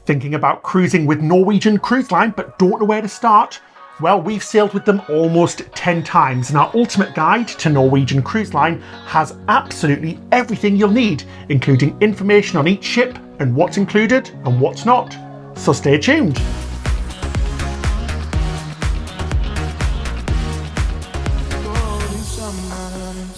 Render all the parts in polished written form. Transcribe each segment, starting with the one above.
Thinking about cruising with Norwegian Cruise Line but don't know where to start? Well, we've sailed with them almost 10 times and our ultimate guide to Norwegian Cruise Line has absolutely everything you'll need, including information on each ship and what's included and what's not. So stay tuned.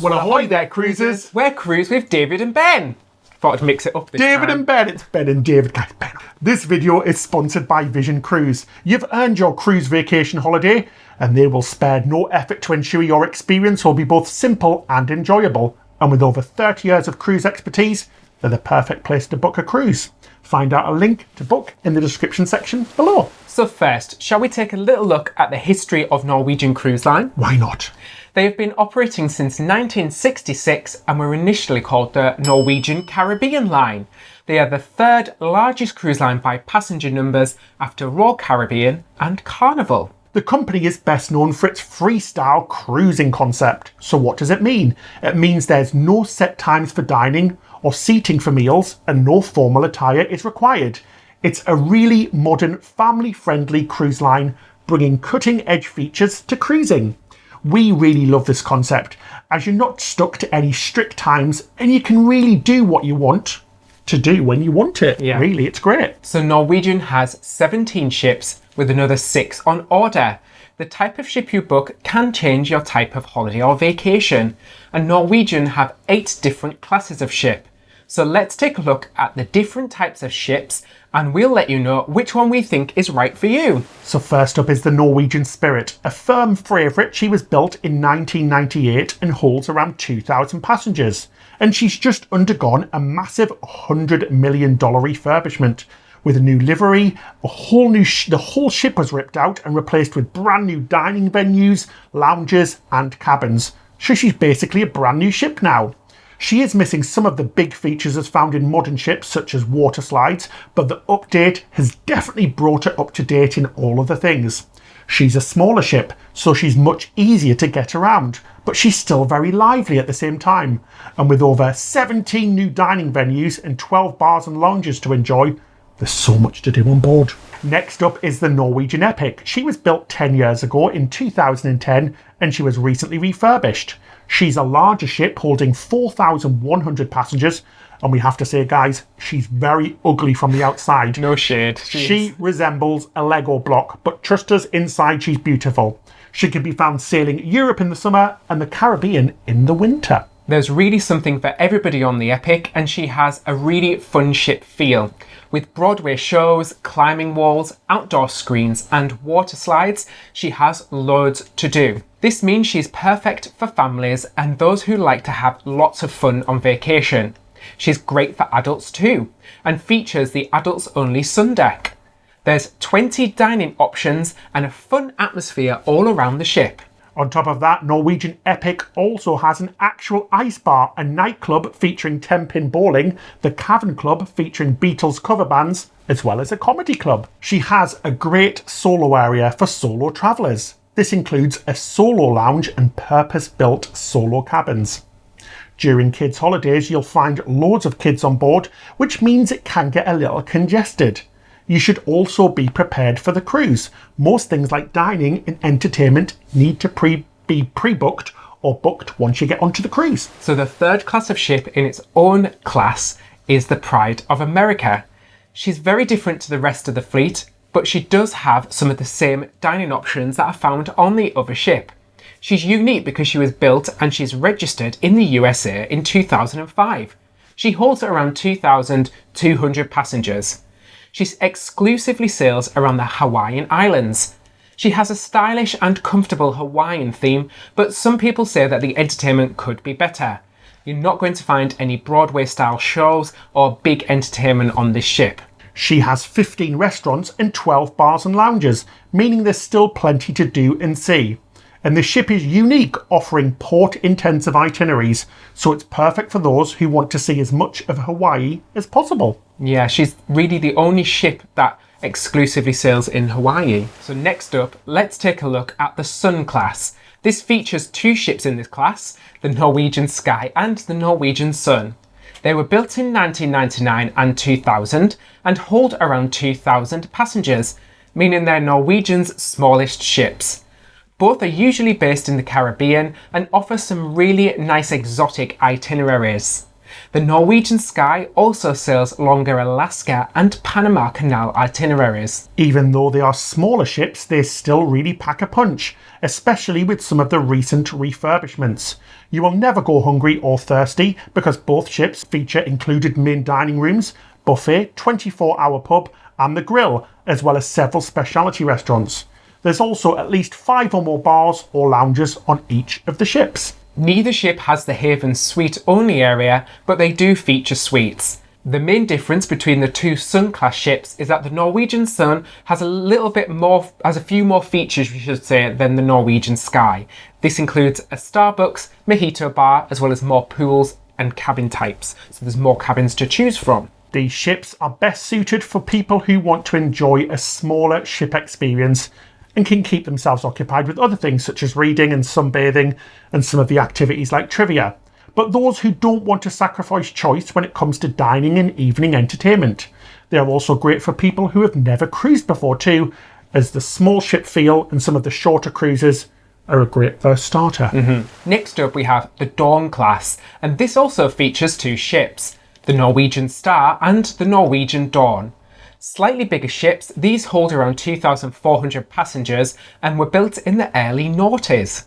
Well, ahoy there, cruisers. We're Cruise with David and Ben. Thought I'd mix it up this time. David and Ben, it's Ben and David. Guys, Ben. This video is sponsored by Vision Cruise. You've earned your cruise vacation holiday and they will spare no effort to ensure your experience will be both simple and enjoyable. And with over 30 years of cruise expertise, they're the perfect place to book a cruise. Find out a link to book in the description section below. So first, shall we take a little look at the history of Norwegian Cruise Line? Why not? They have been operating since 1966 and were initially called the Norwegian Caribbean Line. They are the third largest cruise line by passenger numbers after Royal Caribbean and Carnival. The company is best known for its freestyle cruising concept. So what does it mean? It means there's no set times for dining or seating for meals and no formal attire is required. It's a really modern, family-friendly cruise line bringing cutting-edge features to cruising. We really love this concept as you're not stuck to any strict times and you can really do what you want to do when you want it. Yeah. Really, it's great. So Norwegian has 17 ships with another 6 on order. The type of ship you book can change your type of holiday or vacation, and Norwegian have 8 different classes of ship. So let's take a look at the different types of ships and we'll let you know which one we think is right for you. So first up is the Norwegian Spirit, a firm favourite. She was built in 1998 and holds around 2,000 passengers. And she's just undergone a massive $100 million refurbishment. With a new livery, the whole ship was ripped out and replaced with brand new dining venues, lounges and cabins. So she's basically a brand new ship now. She is missing some of the big features as found in modern ships such as water slides, but the update has definitely brought her up to date in all of the things. She's a smaller ship, so she's much easier to get around, but she's still very lively at the same time. And with over 17 new dining venues and 12 bars and lounges to enjoy, there's so much to do on board. Next up is the Norwegian Epic. She was built 10 years ago in 2010 and she was recently refurbished. She's a larger ship holding 4,100 passengers. And we have to say, guys, she's very ugly from the outside. No shade. She resembles a Lego block, but trust us, inside she's beautiful. She can be found sailing Europe in the summer and the Caribbean in the winter. There's really something for everybody on the Epic, and she has a really fun ship feel. With Broadway shows, climbing walls, outdoor screens and water slides, she has loads to do. This means she's perfect for families and those who like to have lots of fun on vacation. She's great for adults too, and features the adults only sun deck. There's 20 dining options and a fun atmosphere all around the ship. On top of that, Norwegian Epic also has an actual ice bar, a nightclub featuring 10-pin bowling, the Cavern Club featuring Beatles cover bands, as well as a comedy club. She has a great solo area for solo travellers. This includes a solo lounge and purpose-built solo cabins. During kids' holidays, you'll find loads of kids on board, which means it can get a little congested. You should also be prepared for the cruise. Most things like dining and entertainment need to be pre-booked or booked once you get onto the cruise. So the third class of ship in its own class is the Pride of America. She's very different to the rest of the fleet, but she does have some of the same dining options that are found on the other ship. She's unique because she was built and she's registered in the USA in 2005. She holds around 2,200 passengers. She exclusively sails around the Hawaiian Islands. She has a stylish and comfortable Hawaiian theme, but some people say that the entertainment could be better. You're not going to find any Broadway-style shows or big entertainment on this ship. She has 15 restaurants and 12 bars and lounges, meaning there's still plenty to do and see. And the ship is unique, offering port-intensive itineraries, so it's perfect for those who want to see as much of Hawaii as possible. Yeah, she's really the only ship that exclusively sails in Hawaii. So next up, let's take a look at the Sun class. This features 2 ships in this class, the Norwegian Sky and the Norwegian Sun. They were built in 1999 and 2000 and hold around 2,000 passengers, meaning they're Norwegian's smallest ships. Both are usually based in the Caribbean and offer some really nice exotic itineraries. The Norwegian Sky also sails longer Alaska and Panama Canal itineraries. Even though they are smaller ships, they still really pack a punch, especially with some of the recent refurbishments. You will never go hungry or thirsty because both ships feature included main dining rooms, buffet, 24-hour pub and the grill, as well as several specialty restaurants. There's also at least 5 or more bars or lounges on each of the ships. Neither ship has the Haven Suite only area, but they do feature suites. The main difference between the two Sun class ships is that the Norwegian Sun has a few more features, we should say, than the Norwegian Sky. This includes a Starbucks, mojito bar, as well as more pools and cabin types. So there's more cabins to choose from. These ships are best suited for people who want to enjoy a smaller ship experience and can keep themselves occupied with other things such as reading and sunbathing and some of the activities like trivia. But those who don't want to sacrifice choice when it comes to dining and evening entertainment. They are also great for people who have never cruised before too, as the small ship feel and some of the shorter cruises are a great first starter. Next up we have the Dawn class, and this also features 2 ships, the Norwegian Star and the Norwegian Dawn. Slightly bigger ships, these hold around 2,400 passengers and were built in the early noughties.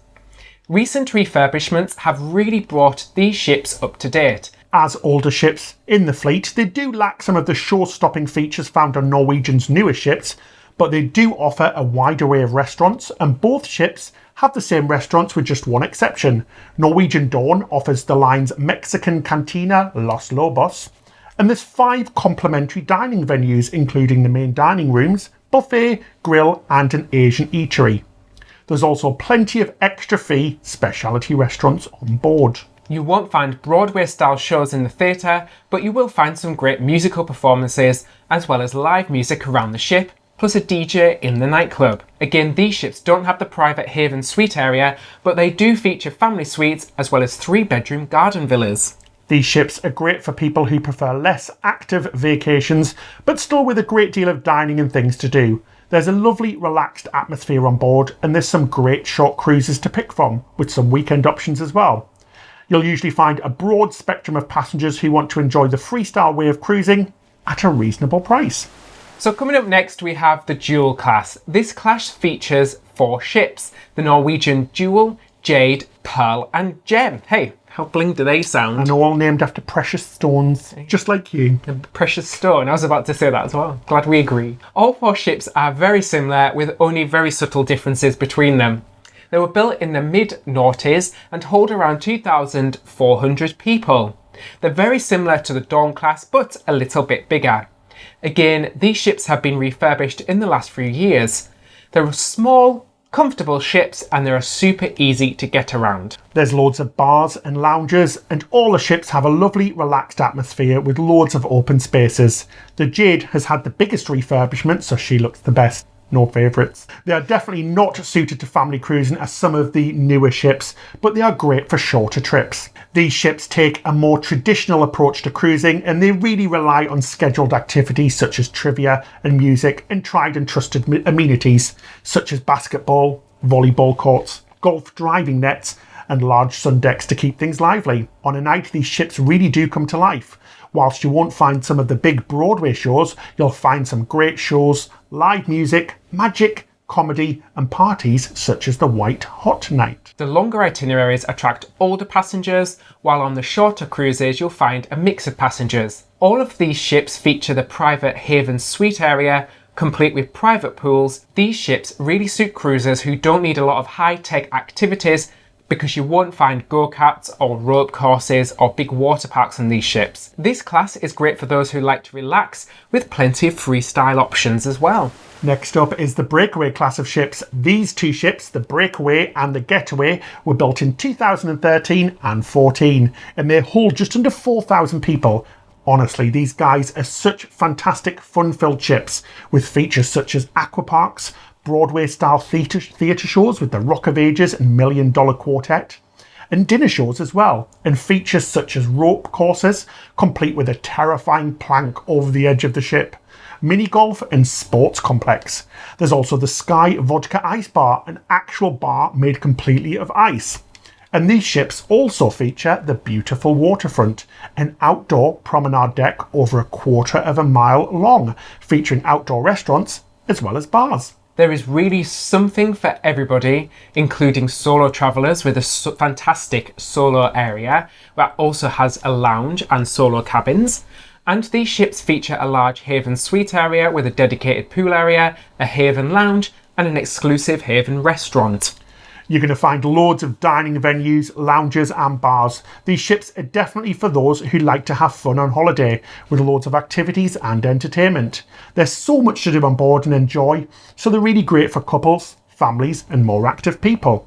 Recent refurbishments have really brought these ships up to date. As older ships in the fleet, they do lack some of the show-stopping features found on Norwegian's newer ships, but they do offer a wide array of restaurants, and both ships have the same restaurants with just one exception. Norwegian Dawn offers the line's Mexican Cantina Los Lobos, and there's 5 complimentary dining venues, including the main dining rooms, buffet, grill, and an Asian eatery. There's also plenty of extra fee specialty restaurants on board. You won't find Broadway-style shows in the theatre, but you will find some great musical performances, as well as live music around the ship, plus a DJ in the nightclub. Again, these ships don't have the private Haven Suite area, but they do feature family suites, as well as 3-bedroom garden villas. These ships are great for people who prefer less active vacations, but still with a great deal of dining and things to do. There's a lovely relaxed atmosphere on board, and there's some great short cruises to pick from, with some weekend options as well. You'll usually find a broad spectrum of passengers who want to enjoy the freestyle way of cruising at a reasonable price. So coming up next we have the Jewel class. This class features 4 ships, the Norwegian Jewel, Jade, Pearl and Gem. Hey, how bling do they sound? And all named after precious stones, just like you. A precious stone, I was about to say that as well. Glad we agree. All 4 ships are very similar with only very subtle differences between them. They were built in the mid-noughties and hold around 2,400 people. They're very similar to the Dawn class but a little bit bigger. Again, these ships have been refurbished in the last few years. They're small, comfortable ships and they are super easy to get around. There's loads of bars and lounges, and all the ships have a lovely relaxed atmosphere with loads of open spaces. The Jade has had the biggest refurbishment, so she looks the best. No favourites. They are definitely not suited to family cruising as some of the newer ships, but they are great for shorter trips. These ships take a more traditional approach to cruising, and they really rely on scheduled activities such as trivia and music and tried and trusted amenities such as basketball, volleyball courts, golf driving nets and large sun decks to keep things lively. On a night, these ships really do come to life. Whilst you won't find some of the big Broadway shows, you'll find some great shows, live music, magic, comedy and parties such as the White Hot Night. The longer itineraries attract older passengers, while on the shorter cruises you'll find a mix of passengers. All of these ships feature the private Haven Suite area, complete with private pools. These ships really suit cruisers who don't need a lot of high-tech activities, because you won't find go-karts or rope courses or big water parks on these ships. This class is great for those who like to relax, with plenty of freestyle options as well. Next up is the Breakaway class of ships. These 2 ships, the Breakaway and the Getaway, were built in 2013 and 14, and they hold just under 4,000 people. Honestly, these guys are such fantastic fun-filled ships, with features such as aquaparks, Broadway-style theatre shows with the Rock of Ages and $1 Million Quartet, and dinner shows as well, and features such as rope courses, complete with a terrifying plank over the edge of the ship, mini golf and sports complex. There's also the Sky Vodka Ice Bar, an actual bar made completely of ice. And these ships also feature the beautiful waterfront, an outdoor promenade deck over 1/4 mile long, featuring outdoor restaurants as well as bars. There is really something for everybody, including solo travellers with a fantastic solo area that also has a lounge and solo cabins. And these ships feature a large Haven suite area with a dedicated pool area, a Haven lounge, and an exclusive Haven restaurant. You're going to find loads of dining venues, lounges and bars. These ships are definitely for those who like to have fun on holiday, with loads of activities and entertainment. There's so much to do on board and enjoy, so they're really great for couples, families and more active people.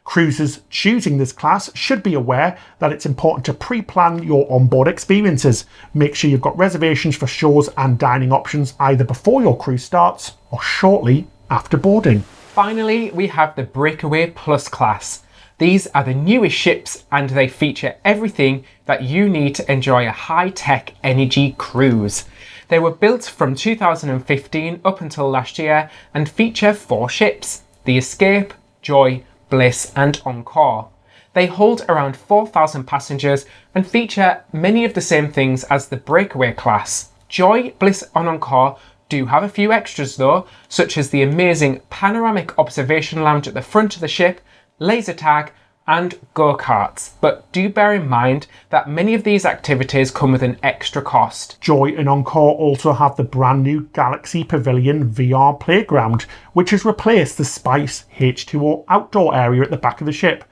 Cruisers choosing this class should be aware that it's important to pre-plan your onboard experiences. Make sure you've got reservations for shows and dining options either before your cruise starts or shortly after boarding. Finally, we have the Breakaway Plus class. These are the newest ships and they feature everything that you need to enjoy a high-tech energy cruise. They were built from 2015 up until last year and feature 4 ships: the Escape, Joy, Bliss and Encore. They hold around 4,000 passengers and feature many of the same things as the Breakaway class. Joy, Bliss and Encore do have a few extras though, such as the amazing panoramic observation lounge at the front of the ship, laser tag and go-karts, but do bear in mind that many of these activities come with an extra cost. Joy and Encore also have the brand new Galaxy Pavilion VR playground, which has replaced the Spice H2O outdoor area at the back of the ship.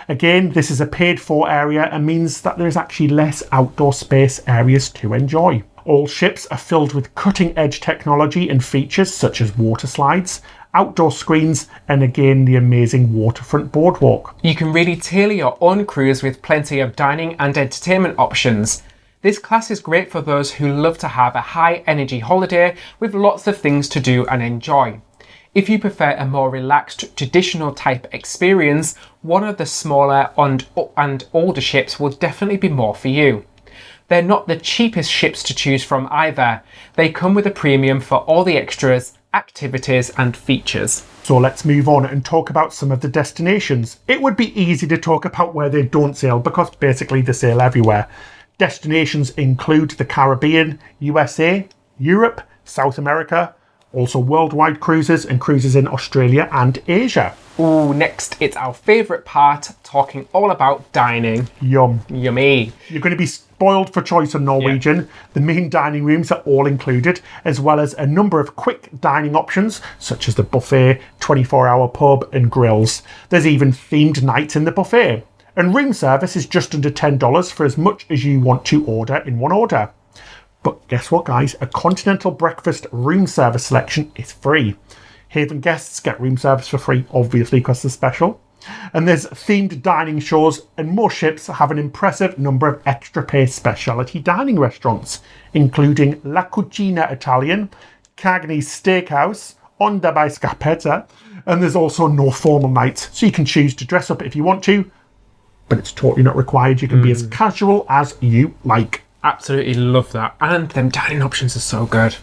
Again, this is a paid for area and means that there is actually less outdoor space areas to enjoy. All ships are filled with cutting edge technology and features such as water slides, outdoor screens and again the amazing waterfront boardwalk. You can really tailor your own cruise with plenty of dining and entertainment options. This class is great for those who love to have a high energy holiday with lots of things to do and enjoy. If you prefer a more relaxed traditional type experience, one of the smaller and older ships will definitely be more for you. They're not the cheapest ships to choose from either. They come with a premium for all the extras, activities and features. So let's move on and talk about some of the destinations. It would be easy to talk about where they don't sail because basically they sail everywhere. Destinations include the Caribbean, USA, Europe, South America, also worldwide cruises and cruises in Australia and Asia. Ooh, next it's our favourite part, talking all about dining. Yum. Yummy. You're going to be spoiled for choice on Norwegian. Yeah. The main dining rooms are all included, as well as a number of quick dining options, such as the buffet, 24-hour pub and grills. There's even themed nights in the buffet. And room service is just under $10 for as much as you want to order in one order. But guess what, guys? A continental breakfast room service selection is free. Haven guests get room service for free, obviously, because they're special. And there's themed dining shows, and most ships have an impressive number of extra pay specialty dining restaurants, including La Cucina Italian, Cagney's Steakhouse, Onda by Scarpetta, and there's also no formal nights, so you can choose to dress up if you want to, but it's totally not required. You can be as casual as you like. Absolutely love that. And them dining options are so good.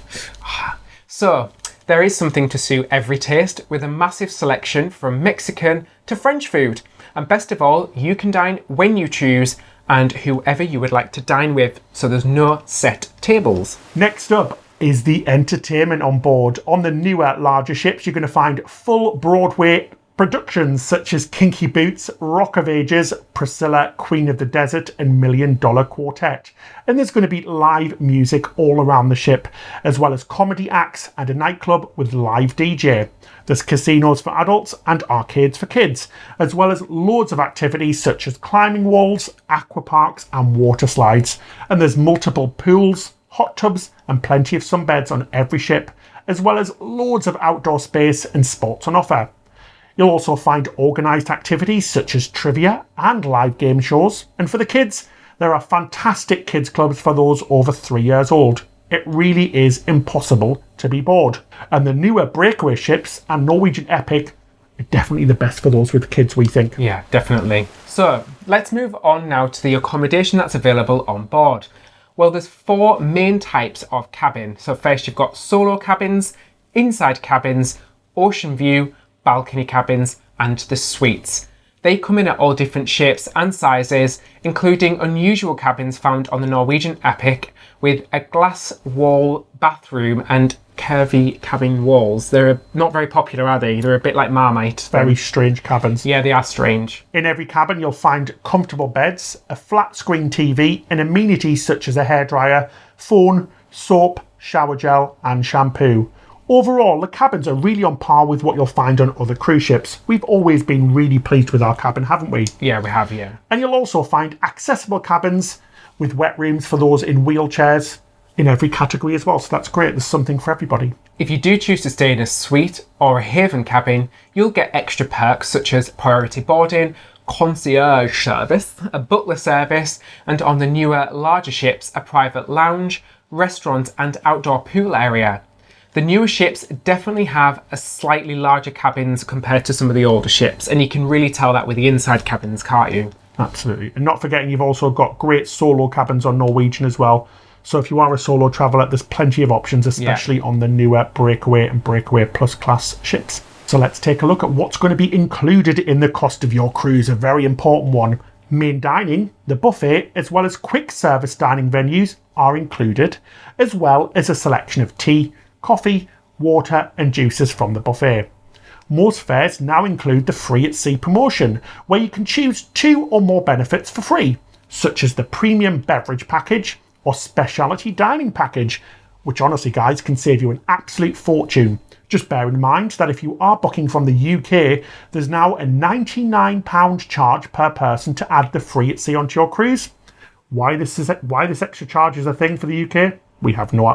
So, there is something to suit every taste with a massive selection from Mexican to French food. And best of all, you can dine when you choose and whoever you would like to dine with. So there's no set tables. Next up is the entertainment on board. On the newer, larger ships, you're going to find full Broadway productions such as Kinky Boots, Rock of Ages, Priscilla, Queen of the Desert, and $1 Million Quartet. And there's going to be live music all around the ship, as well as comedy acts and a nightclub with live DJ. There's casinos for adults and arcades for kids, as well as loads of activities such as climbing walls, aqua parks, and water slides. And there's multiple pools, hot tubs, and plenty of sunbeds on every ship, as well as loads of outdoor space and sports on offer. You'll also find organised activities such as trivia and live game shows. And for the kids, there are fantastic kids clubs for those over 3 years old. It really is impossible to be bored. And the newer breakaway ships and Norwegian Epic Definitely the best for those with kids, we think. Yeah, definitely. So let's move on now to the accommodation that's available on board. Well, there's 4 main types of cabin. So first you've got solo cabins, inside cabins, ocean view, balcony cabins, and the suites. They come in at all different shapes and sizes, including unusual cabins found on the Norwegian Epic with a glass wall bathroom and curvy cabin walls. They're not very popular, are they? They're a bit like Marmite. Very strange cabins. Yeah, they are strange. In every cabin, you'll find comfortable beds, a flat screen TV, and amenities such as a hairdryer, phone, soap, shower gel, and shampoo. Overall, the cabins are really on par with what you'll find on other cruise ships. We've always been really pleased with our cabin, haven't we? Yeah, we have, yeah. And you'll also find accessible cabins with wet rooms for those in wheelchairs in every category as well. So that's great. There's something for everybody. If you do choose to stay in a suite or a haven cabin, you'll get extra perks such as priority boarding, concierge service, a butler service, and on the newer, larger ships, a private lounge, restaurant, and outdoor pool area. The newer ships definitely have a slightly larger cabins compared to some of the older ships, and you can really tell that with the inside cabins, can't you? Absolutely. And not forgetting you've also got great solo cabins on Norwegian as well. So if you are a solo traveller, there's plenty of options, especially on the newer Breakaway and Breakaway Plus class ships. So let's take a look at what's going to be included in the cost of your cruise, a very important one. Main dining, the buffet, as well as quick service dining venues are included, as well as a selection of tea, coffee, water and juices from the buffet. Most fares now include the Free at Sea promotion, where you can choose 2 or more benefits for free, such as the premium beverage package or specialty dining package, which honestly guys can save you an absolute fortune. Just bear in mind that if you are booking from the UK, there's now a £99 charge per person to add the Free at Sea onto your cruise. Why this extra charge is a thing for the UK? We have no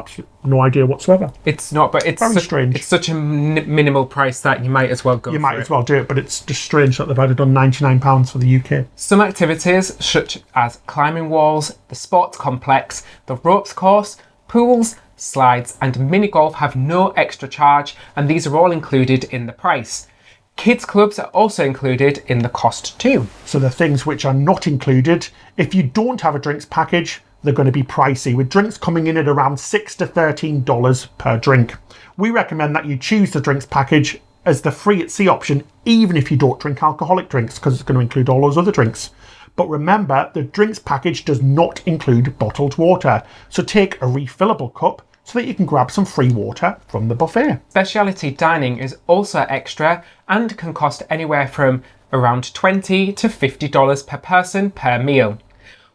idea whatsoever. It's not, but it's very strange. It's such a minimal price that you might as well go. You might as well do it, but it's just strange that they've added on £99 for the UK. Some activities, such as climbing walls, the sports complex, the ropes course, pools, slides, and mini golf, have no extra charge, and these are all included in the price. Kids clubs are also included in the cost too. So the things which are not included, if you don't have a drinks package, they're going to be pricey, with drinks coming in at around $6 to $13 per drink. We recommend that you choose the drinks package as the Free at Sea option, even if you don't drink alcoholic drinks, because it's going to include all those other drinks. But remember, the drinks package does not include bottled water, so take a refillable cup so that you can grab some free water from the buffet. Specialty dining is also extra and can cost anywhere from around $20 to $50 per person per meal.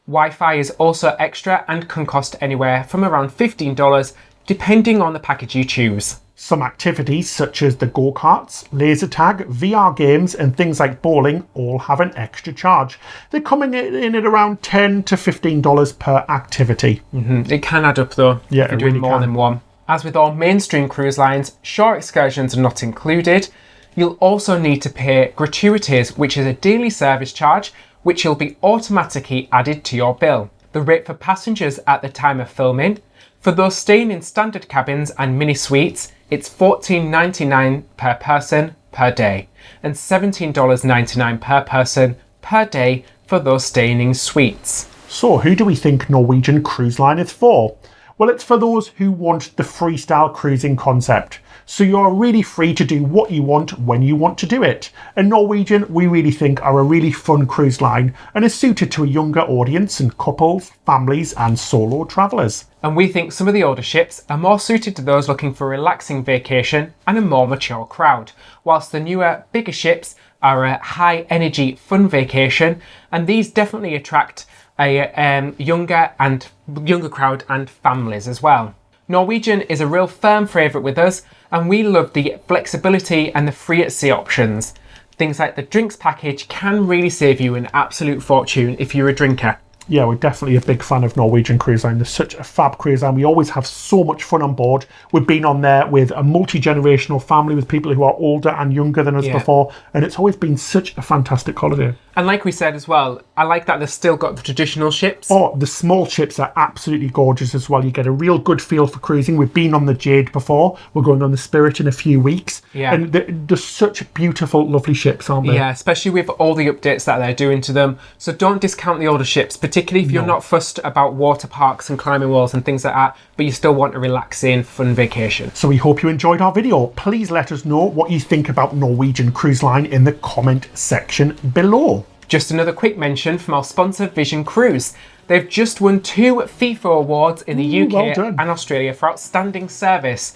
Wi-Fi is also extra and can cost anywhere from around $15 depending on the package you choose. Some activities such as the go-karts, laser tag, VR games and things like bowling all have an extra charge. They're coming in at around $10 to $15 per activity. It can add up though, yeah, if you're doing more than one. As with all mainstream cruise lines, shore excursions are not included. You'll also need to pay gratuities, which is a daily service charge, which will be automatically added to your bill. The rate for passengers at the time of filming. For those staying in standard cabins and mini suites, it's $14.99 per person per day and $17.99 per person per day for those staying in suites. So who do we think Norwegian Cruise Line is for? Well, it's for those who want the freestyle cruising concept. So you're really free to do what you want when you want to do it. And Norwegian, we really think, are a really fun cruise line and is suited to a younger audience and couples, families and solo travellers. And we think some of the older ships are more suited to those looking for a relaxing vacation and a more mature crowd, whilst the newer, bigger ships are a high energy, fun vacation, and these definitely attract a younger crowd and families as well. Norwegian is a real firm favourite with us, and we love the flexibility and the Free at Sea options. Things like the drinks package can really save you an absolute fortune if you're a drinker. Yeah, we're definitely a big fan of Norwegian Cruise Line. They're such a fab cruise line. We always have so much fun on board. We've been on there with a multi-generational family with people who are older and younger than us before, and it's always been such a fantastic holiday. And like we said as well, I like that they've still got the traditional ships. Oh, the small ships are absolutely gorgeous as well. You get a real good feel for cruising. We've been on the Jade before. We're going on the Spirit in a few weeks. Yeah. And they're such beautiful, lovely ships, aren't they? Yeah, especially with all the updates that they're doing to them. So don't discount the older ships, particularly if you're not fussed about water parks and climbing walls and things like that, but you still want a relaxing, fun vacation. So we hope you enjoyed our video. Please let us know what you think about Norwegian Cruise Line in the comment section below. Just another quick mention from our sponsor, Vision Cruise. They've just won 2 FIFA awards in the UK well done. and Australia for outstanding service.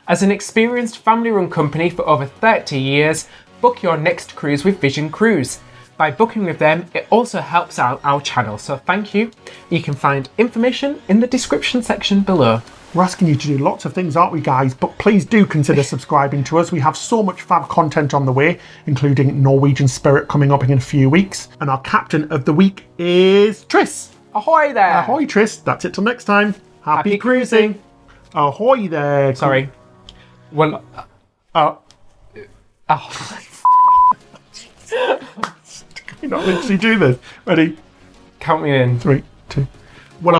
As an experienced family-run company for over 30 years, book your next cruise with Vision Cruise. By booking with them, it also helps out our channel, so thank you. You can find information in the description section below. We're asking you to do lots of things, aren't we, guys? But please do consider subscribing to us. We have so much fab content on the way, including Norwegian Spirit coming up in a few weeks. And our captain of the week is Tris. Ahoy there! Ahoy, Tris. That's it till next time. Happy cruising. Ahoy there. Sorry. Well... Oh. Oh. Can we not literally do this? Ready? Count me in. 3, 2...